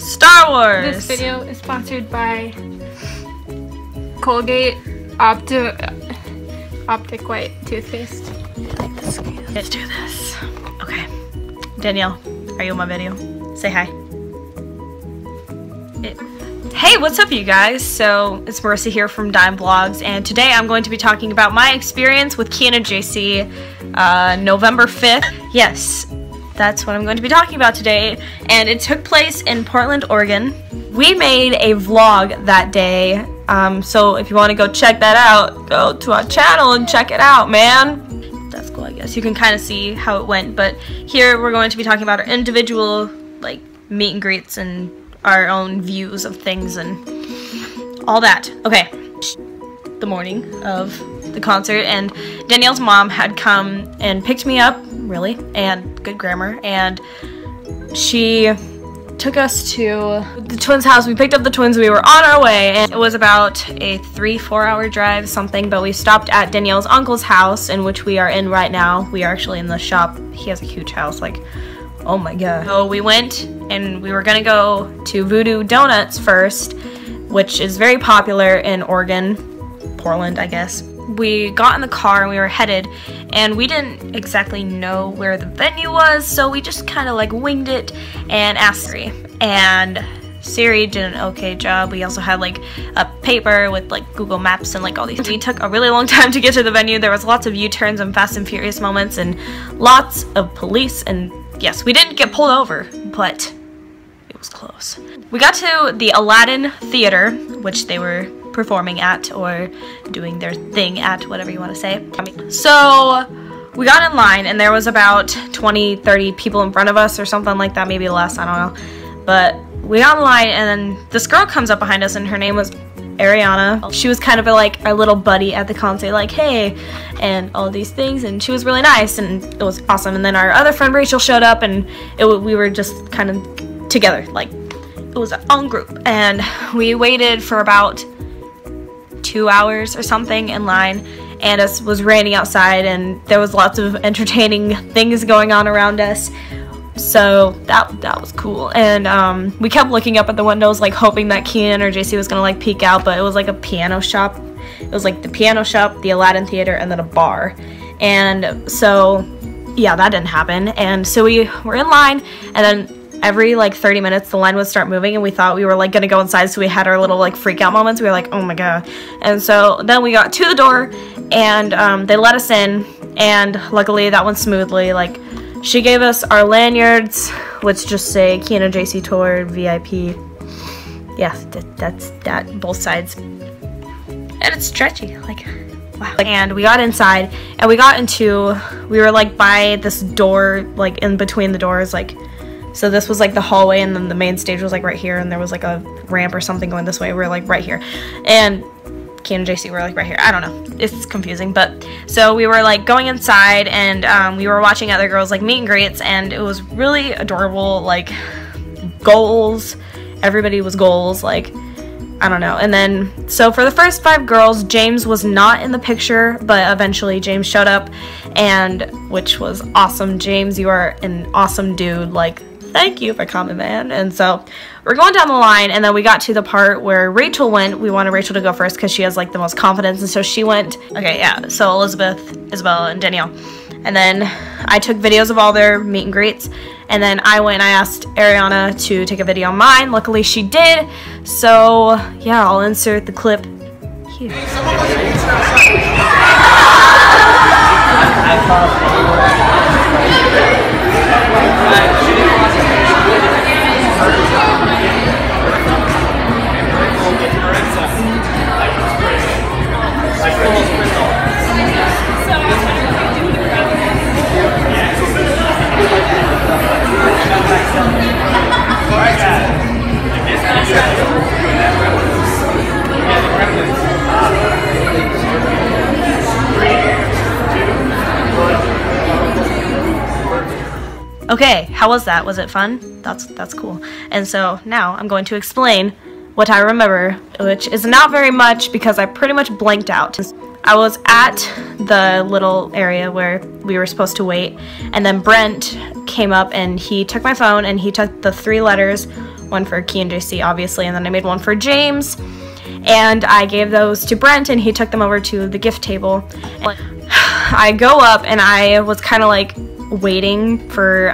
Star Wars! This video is sponsored by Colgate Optic White toothpaste. Let's do this. Okay. Danielle, are you in my video? Say hi. Hey, what's up you guys? So, it's Marissa here from Dime Vlogs, and today I'm going to be talking about my experience with Kian and JC November 5th. Yes, that's what I'm going to be talking about today, and it took place in Portland, Oregon. We made a vlog that day, so if you want to go check that out, go to our channel and check it out, man. That's cool, I guess. You can kind of see how it went, but here we're going to be talking about our individual, like, meet and greets and our own views of things and all that. Okay, the morning of the concert, and Danielle's mom had come and picked me up, really, and good grammar, and she took us to the twins' house. We picked up the twins, we were on our way, and it was about a 3-4 hour drive, something, but we stopped at Danielle's uncle's house, in which we are in right now. We are actually in the shop. He has a huge house, like, oh my god. So we went and we were gonna go to Voodoo Donuts first, which is very popular in Oregon, Portland, I guess. We got in the car and we were headed, and we didn't exactly know where the venue was, so we just kind of like winged it and asked Siri. And Siri did an okay job. We also had like a paper with like Google Maps and like all these. We took a really long time to get to the venue. There was lots of U-turns and Fast and Furious moments and lots of police, and yes, we didn't get pulled over, but it was close. We got to the Aladdin Theater, which they were performing at or doing their thing at, whatever you want to say. So we got in line, and there was about 20-30 people in front of us or something like that, maybe less, I don't know. But we got in line, and then this girl comes up behind us, and her name was Ariana. She was kind of like our little buddy at the concert, like, hey, and all these things, and she was really nice, and it was awesome. And then our other friend Rachel showed up, and we were just kind of together, like, it was our own group. And we waited for about 2 hours or something in line, and it was raining outside, and there was lots of entertaining things going on around us. So that was cool, and we kept looking up at the windows, like hoping that Kian or JC was gonna like peek out, but it was like a piano shop. It was like the piano shop, the Aladdin Theater, and then a bar. And so yeah, that didn't happen. And so we were in line, and then every like 30 minutes the line would start moving, and we thought we were like gonna go inside, so we had our little like freak out moments. We were like, oh my god. And so then we got to the door, and they let us in, and luckily that went smoothly. Like, she gave us our lanyards, which just say Kian and JC Tour VIP. Yeah, that's that, both sides. And it's stretchy, like, wow. And we got inside, and we were like by this door, like in between the doors, like, so this was like the hallway, and then the main stage was like right here, and there was like a ramp or something going this way. We were like right here, and Kian and JC were like right here. I don't know, it's confusing, but so we were like going inside, and we were watching other girls like meet and greets, and it was really adorable. Like, goals, everybody was goals, like, I don't know. And then so for the first 5 girls, James was not in the picture, but eventually James showed up, and which was awesome. James, you are an awesome dude, like, thank you for coming, man. And so we're going down the line, and then we got to the part where Rachel went. We wanted Rachel to go first because she has like the most confidence, and so she went. Okay, yeah, so Elizabeth, Isabel, and Danielle. And then I took videos of all their meet and greets, and then I went and I asked Ariana to take a video of mine. Luckily she did, so yeah, I'll insert the clip here. Okay, how was that? Was it fun? That's cool. And so now I'm going to explain what I remember, which is not very much because I pretty much blanked out. I was at the little area where we were supposed to wait, and then Brent came up and he took my phone and he took the 3 letters, one for Kian JC obviously, and then I made one for James, and I gave those to Brent and he took them over to the gift table. I go up and I was kind of like waiting for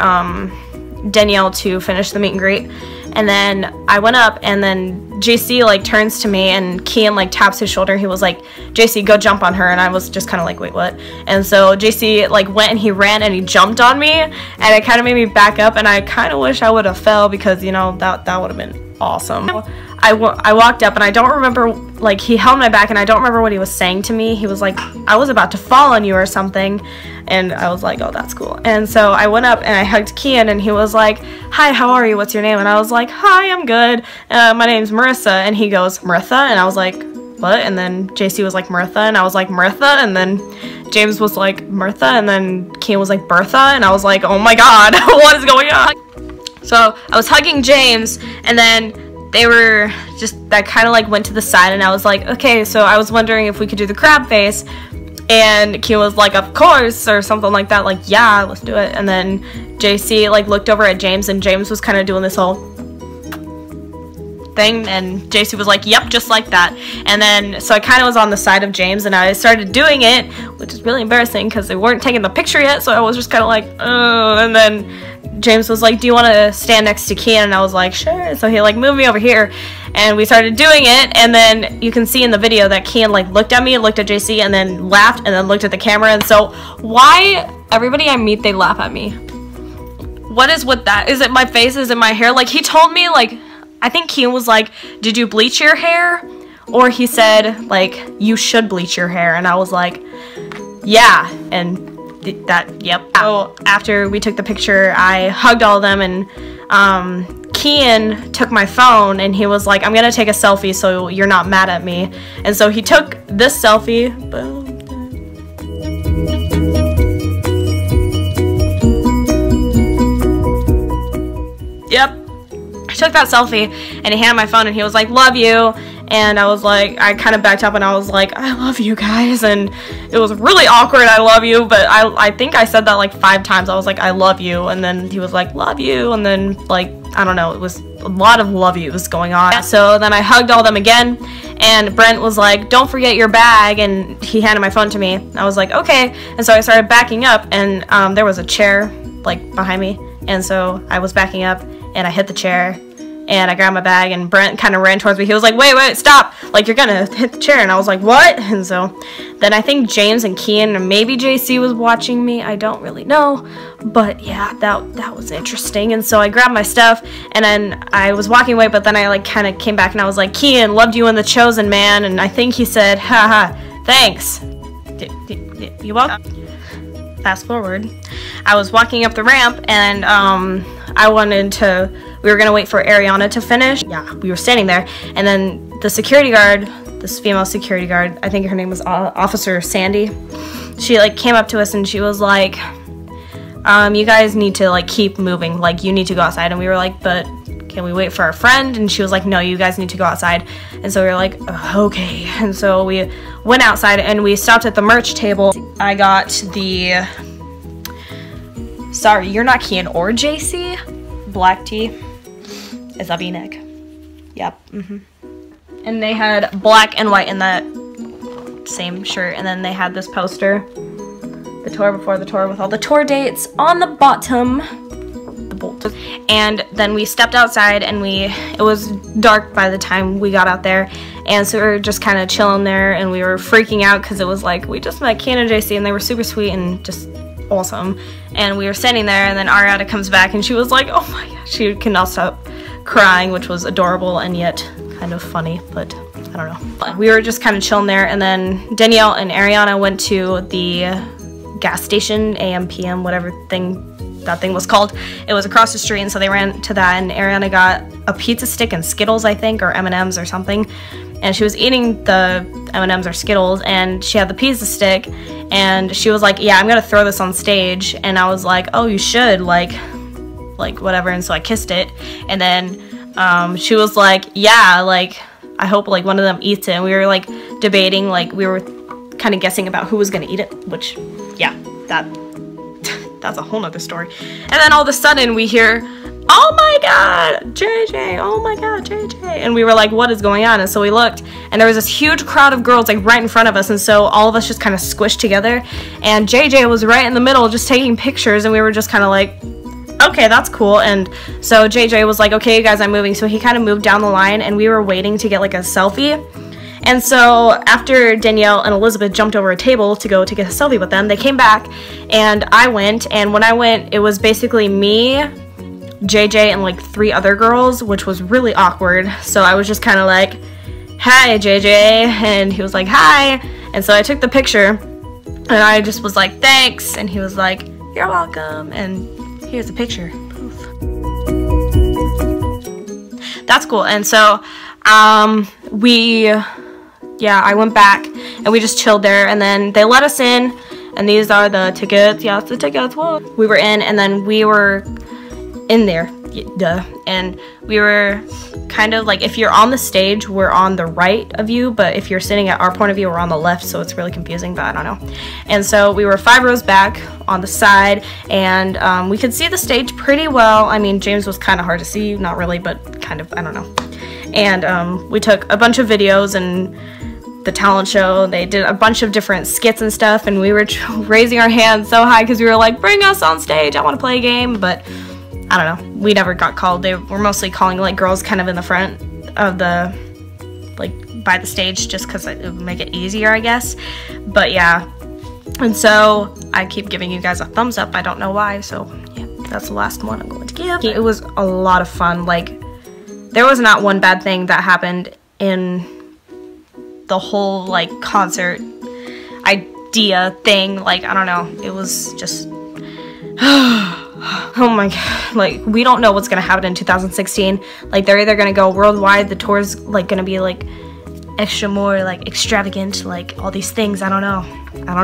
Danielle to finish the meet and greet, and then I went up and then JC like turns to me and Kian like taps his shoulder. He was like, JC, go jump on her, and I was just kind of like, wait, what? And so JC like went and he ran and he jumped on me, and it kind of made me back up, and I kind of wish I would have fell because, you know, that would have been awesome. I walked up and I don't remember, like, he held my back and I don't remember what he was saying to me. He was like, I was about to fall on you or something, and I was like, oh, that's cool. And so I went up and I hugged Kian and he was like, hi, how are you? What's your name? And I was like, hi, I'm good. My name's Marissa. And he goes, Maritha? And I was like, what? And then JC was like, Martha, and I was like, Martha, and then James was like, Martha, and then Kian was like, Bertha, and I was like, oh my god, what is going on? So I was hugging James, and then they were just, that kind of like went to the side, and I was like, okay, so I was wondering if we could do the crab face, and Kian was like, of course, or something like that, like, yeah, let's do it. And then JC like looked over at James, and James was kind of doing this whole thing, and JC was like, yep, just like that. And then so I kind of was on the side of James and I started doing it, which is really embarrassing because they weren't taking the picture yet, so I was just kind of like, oh. And then James was like, do you want to stand next to Kian? And I was like, sure. So he like moved me over here and we started doing it, and then you can see in the video that Kian like looked at me, looked at JC, and then laughed, and then looked at the camera. And so why everybody I meet, they laugh at me? What is with that? Is it my face? Is it my hair? Like, he told me, like, I think Kian was like, did you bleach your hair? Or he said, like, you should bleach your hair. And I was like, yeah. And that, yep. So after we took the picture, I hugged all of them, and Kian took my phone and he was like, I'm gonna take a selfie so you're not mad at me. And so he took this selfie. Boom. Yep. I took that selfie and he handed my phone and he was like, love you. And I was like, I kind of backed up and I was like, I love you guys. And it was really awkward, I love you, but I think I said that like 5 times. I was like, I love you. And then he was like, love you. And then, like, I don't know, it was a lot of love yous going on. So then I hugged all them again, and Brent was like, don't forget your bag, and he handed my phone to me. I was like, okay. And so I started backing up, and there was a chair like behind me, and so I was backing up and I hit the chair and I grabbed my bag, and Brent kind of ran towards me. He was like, wait, stop, like, you're gonna hit the chair. And I was like, what? And so then I think James and Kian and maybe JC was watching me, I don't really know, but yeah, that was interesting. And so I grabbed my stuff and then I was walking away, but then I like kind of came back and I was like, Kian, loved you in The Chosen, man. And I think he said, haha, thanks. You welcome. Fast forward, I was walking up the ramp, and we were gonna wait for Ariana to finish. Yeah, we were standing there, and then the security guard, this female security guard, I think her name was Officer Sandy, she like came up to us and she was like, you guys need to like keep moving, like you need to go outside. And we were like, but can we wait for our friend? And she was like, no, you guys need to go outside. And so we were like, okay. And so we went outside and we stopped at the merch table. I got the, sorry, you're not Kian or JC, black tee is a v-neck. Yep. And they had black and white in that same shirt, and then they had this poster, the tour before the tour, with all the tour dates on the bottom, the bolt. And then we stepped outside, and it was dark by the time we got out there, and so we were just kind of chilling there, and we were freaking out because it was like, we just met Kian and JC and they were super sweet and just awesome. And we were standing there, and then Ariana comes back and she was like, oh my gosh, she cannot stop crying, which was adorable and yet kind of funny, but I don't know. But we were just kind of chilling there, and then Danielle and Ariana went to the gas station, AM, PM, whatever that thing was called. It was across the street, and so they ran to that, and Ariana got a pizza stick and Skittles, I think, or M&Ms or something, and she was eating the M&Ms or Skittles, and she had the pizza stick, and she was like, yeah, I'm gonna throw this on stage. And I was like, oh, you should, like whatever. And so I kissed it, and then she was like, yeah, like I hope like one of them eats it. And we were like debating, like we were kind of guessing about who was gonna eat it, which, yeah, that's a whole nother story. And then all of a sudden we hear, oh my god, JJ, oh my god, JJ. And we were like, what is going on? And so we looked, and there was this huge crowd of girls like right in front of us, and so all of us just kind of squished together, and JJ was right in the middle just taking pictures, and we were just kind of like, okay, that's cool. And so JJ was like, okay, you guys, I'm moving. So he kind of moved down the line, and we were waiting to get like a selfie. And so after Danielle and Elizabeth jumped over a table to go to get a selfie with them, they came back, and I went, and when I went, it was basically me, JJ, and like 3 other girls, which was really awkward. So I was just kind of like, hi, JJ, and he was like, hi. And so I took the picture, and I just was like, thanks, and he was like, you're welcome, and here's the picture. Poof. That's cool. And so I went back, and we just chilled there, and then they let us in, and these are the tickets. Yeah, it's the tickets. Whoa. We were in, and then we were in there, duh, and we were kind of like, if you're on the stage, we're on the right of you, but if you're sitting at our point of view, we're on the left, so it's really confusing, but I don't know. And so we were 5 rows back on the side, and we could see the stage pretty well. I mean, James was kind of hard to see, not really, but kind of, I don't know. And we took a bunch of videos, and the talent show, they did a bunch of different skits and stuff, and we were raising our hands so high because we were like, bring us on stage, I want to play a game. But I don't know, we never got called. They were mostly calling like girls kind of in the front of the, like by the stage, just because it would make it easier, I guess. But yeah, and so I keep giving you guys a thumbs up, I don't know why, so yeah, that's the last one I'm going to give. It was a lot of fun. Like, there was not one bad thing that happened in the whole like concert idea thing. Like, I don't know, it was just oh my god, like, we don't know what's gonna happen in 2016. Like, they're either gonna go worldwide, the tour's like gonna be like extra more like extravagant, like all these things. I don't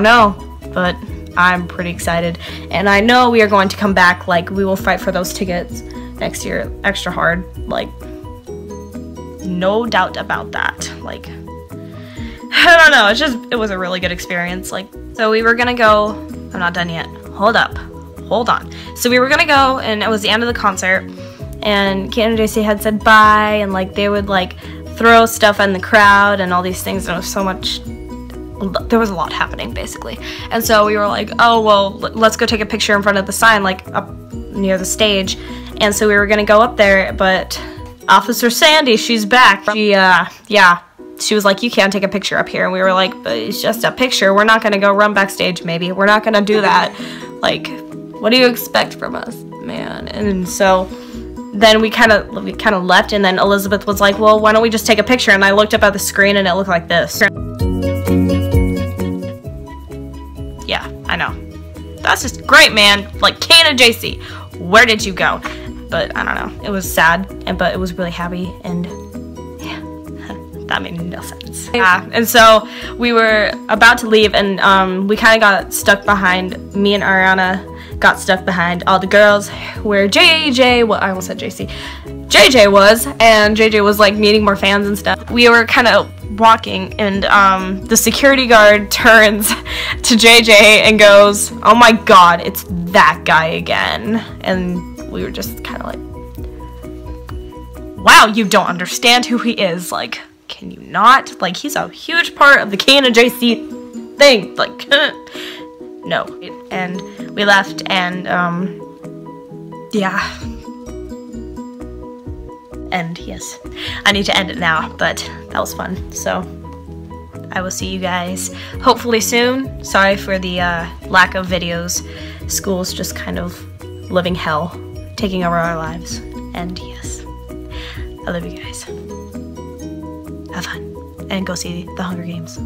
know, but I'm pretty excited, and I know we are going to come back. Like, we will fight for those tickets next year extra hard, like, no doubt about that. Like, I don't know, it was a really good experience. Like, so we were gonna go, I'm not done yet, hold on. So we were gonna go, and it was the end of the concert, and Kian and JC had said bye, and like they would like throw stuff in the crowd and all these things, and it was so much, there was a lot happening basically. And so we were like, oh well, let's go take a picture in front of the sign, like up near the stage. And so we were gonna go up there, but Officer Sandy, she's back. She was like, you can't take a picture up here. And we were like, but it's just a picture. We're not gonna go run backstage, maybe. We're not gonna do that. Like, what do you expect from us, man? And so then we kind of left, and then Elizabeth was like, well, why don't we just take a picture? And I looked up at the screen, and it looked like this. Yeah, I know. That's just great, man. Like, Kian and JC, where did you go? But I don't know. It was sad, but it was really happy, and yeah, that made no sense. Yeah, and so we were about to leave, and we kind of got stuck behind, me and Ariana got stuck behind all the girls where JJ, well, I almost said JC, JJ was, and JJ was like meeting more fans and stuff. We were kind of walking, and the security guard turns to JJ and goes, oh my god, it's that guy again. And we were just kind of like, wow, you don't understand who he is. Like, can you not? Like, he's a huge part of the Kian and JC thing. Like, no. And we left, and yeah. And yes, I need to end it now, but that was fun. So I will see you guys hopefully soon. Sorry for the lack of videos. School's just kind of living hell, taking over our lives. And yes, I love you guys. Have fun, and go see the Hunger Games.